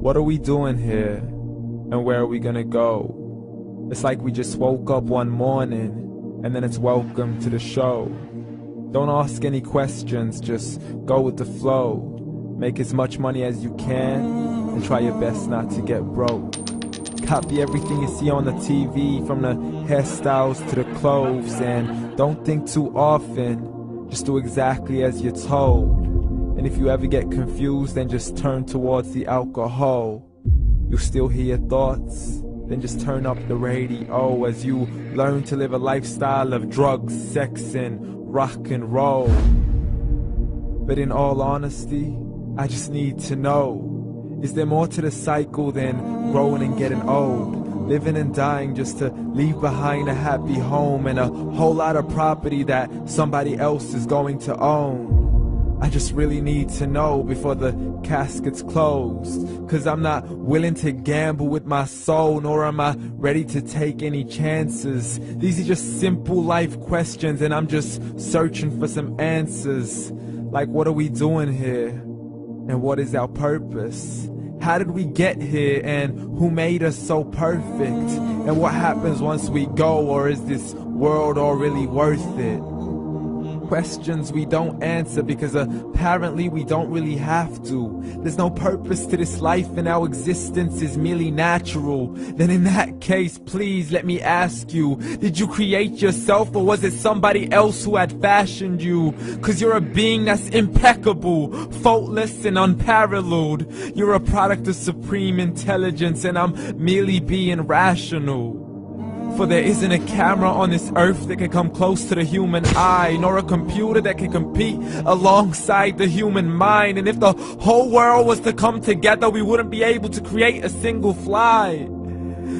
What are we doing here? And where are we gonna go? It's like we just woke up one morning and then it's welcome to the show. Don't ask any questions, just go with the flow. Make as much money as you can and try your best not to get broke. Copy everything you see on the TV, from the hairstyles to the clothes, and don't think too often, just do exactly as you're told. And if you ever get confused, then just turn towards the alcohol. You'll still hear your thoughts, then just turn up the radio as you learn to live a lifestyle of drugs, sex, and rock and roll. But in all honesty, I just need to know, is there more to the cycle than growing and getting old? Living and dying just to leave behind a happy home and a whole lot of property that somebody else is going to own. I just really need to know before the casket's closed, 'cause I'm not willing to gamble with my soul, nor am I ready to take any chances. These are just simple life questions and I'm just searching for some answers. Like, what are we doing here? And what is our purpose? How did we get here, and who made us so perfect? And what happens once we go, or is this world all really worth it? Questions we don't answer because apparently we don't really have to. There's no purpose to this life and our existence is merely natural. Then in that case, please let me ask you, did you create yourself, or was it somebody else who had fashioned you? 'Cause you're a being that's impeccable, faultless and unparalleled. You're a product of supreme intelligence and I'm merely being rational. For there isn't a camera on this earth that can come close to the human eye, nor a computer that can compete alongside the human mind. And if the whole world was to come together, we wouldn't be able to create a single fly.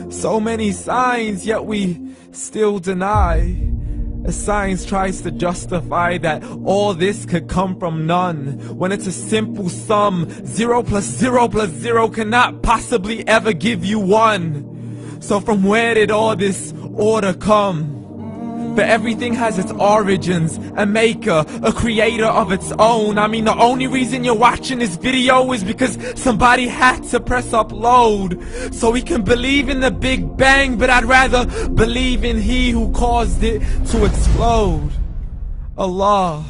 So many signs, yet we still deny. As science tries to justify that all this could come from none, when it's a simple sum. 0 plus 0 plus 0 cannot possibly ever give you 1. So from where did all this order come? For everything has its origins, a maker, a creator of its own. I mean, the only reason you're watching this video is because somebody had to press upload. So we can believe in the Big Bang, but I'd rather believe in He who caused it to explode. Allah,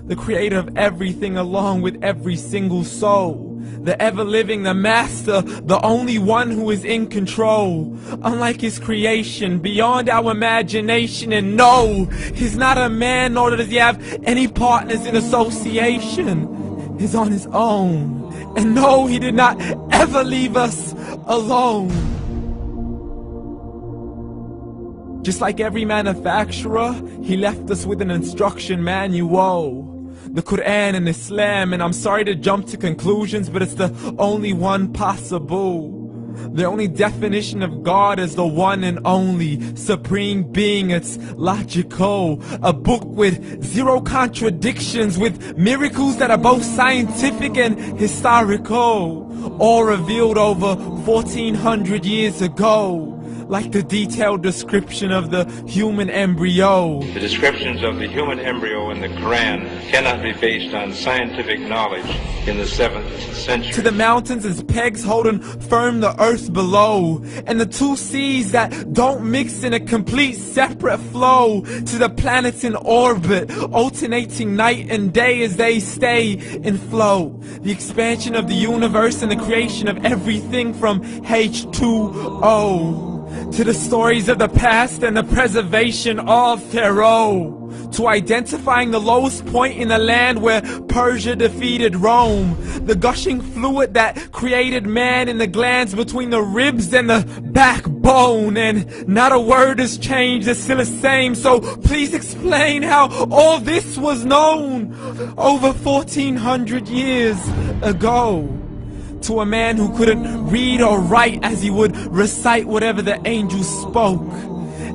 the creator of everything along with every single soul. The ever-living, the master, the only one who is in control. Unlike his creation, beyond our imagination. And no, he's not a man, nor does he have any partners in association. He's on his own. And no, he did not ever leave us alone. Just like every manufacturer, he left us with an instruction manual. The Quran and Islam, and I'm sorry to jump to conclusions, but it's the only one possible. The only definition of God is the one and only supreme being. It's logical, a book with 0 contradictions, with miracles that are both scientific and historical, all revealed over 1400 years ago. Like the detailed description of the human embryo. The descriptions of the human embryo in the Quran cannot be based on scientific knowledge in the 7th century. To the mountains as pegs holding firm the earth below, and the 2 seas that don't mix in a complete separate flow. To the planets in orbit, alternating night and day as they stay in flow. The expansion of the universe and the creation of everything from H2O. To the stories of the past and the preservation of Pharaoh. To identifying the lowest point in the land where Persia defeated Rome. The gushing fluid that created man in the glands between the ribs and the backbone. And not a word has changed, it's still the same. So please explain how all this was known over 1400 years ago. To a man who couldn't read or write, as he would recite whatever the angels spoke.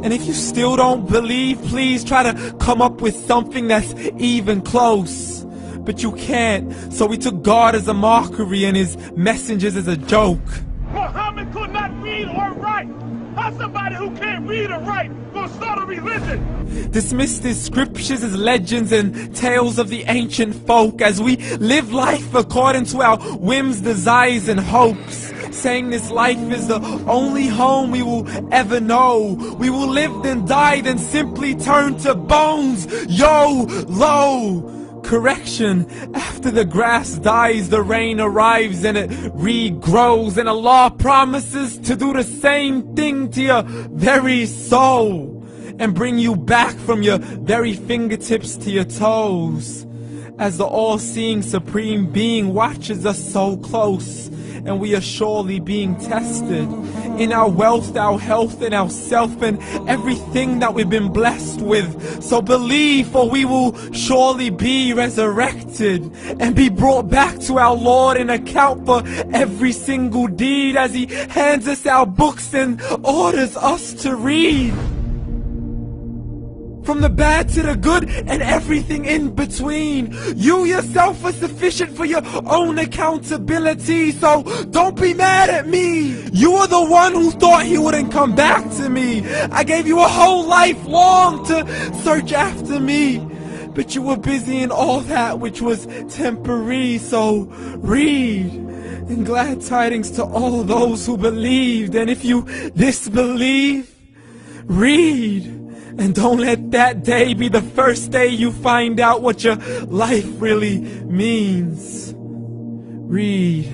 And if you still don't believe, please try to come up with something that's even close. But you can't, so we took God as a mockery and his messengers as a joke. Muhammad could not read or write. How somebody who can't read or write gonna start a religion? Dismissed his scriptures as legends and tales of the ancient folk, as we live life according to our whims, desires, and hopes. saying this life is the only home we will ever know. We will live then die, then simply turn to bones. YOLO! Correction, after the grass dies, the rain arrives and it regrows, and Allah promises to do the same thing to your very soul and bring you back from your very fingertips to your toes, as the all-seeing supreme being watches us so close, and we are surely being tested in our wealth, our health, and our self, and everything that we've been blessed with. So believe, for we will surely be resurrected and be brought back to our Lord and account for every single deed, as He hands us our books and orders us to read. From the bad to the good and everything in between. You yourself are sufficient for your own accountability, so don't be mad at me. You are the one who thought He wouldn't come back to me. I gave you a whole life long to search after me, but you were busy in all that which was temporary. So read, and glad tidings to all those who believed. And if you disbelieve, read. And don't let that day be the first day you find out what your life really means. Read.